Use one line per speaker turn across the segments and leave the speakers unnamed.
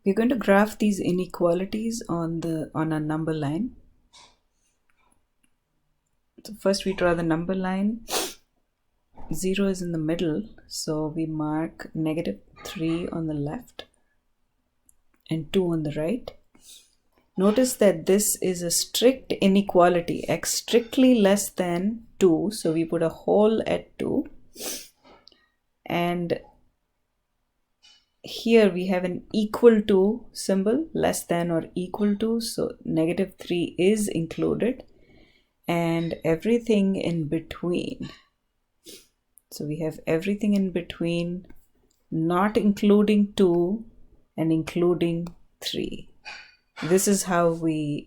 We're going to graph these inequalities on a number line. So first we draw the number line. 0 is in the middle, so we mark -3 on the left and 2 on the right. Notice that this is a strict inequality, x strictly less than 2, so we put a hole at 2. And here we have an equal to symbol, less than or equal to, so -3 is included, and everything in between. So we have everything in between, not including 2 and including 3. This is how we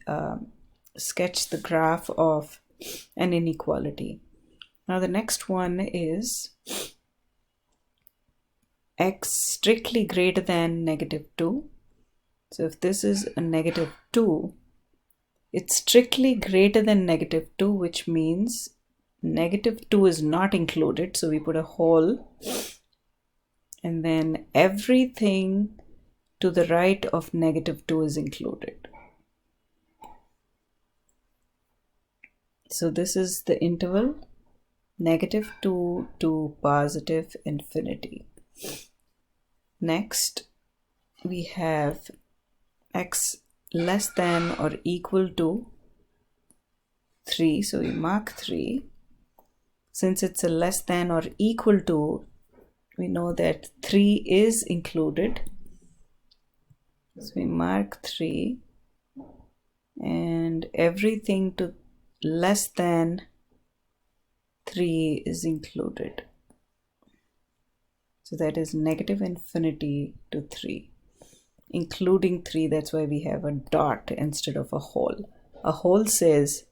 sketch the graph of an inequality. Now the next one is x strictly greater than -2. So if this is a -2, it's strictly greater than -2, which means -2 is not included. So we put a hole, and then everything to the right of -2 is included. So this is the interval -2 to positive infinity. Next, we have x less than or equal to 3. So we mark 3. Since it's a less than or equal to, we know that 3 is included. So we mark 3, and everything to less than 3 is included. So that is -infinity to 3, including 3. That's why we have a dot instead of a hole. A hole says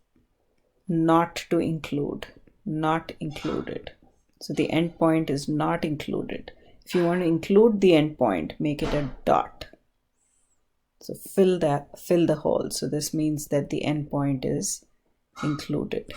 not to include, not included. So the endpoint is not included. If you want to include the endpoint, make it a dot. So fill the hole. So this means that the endpoint is included.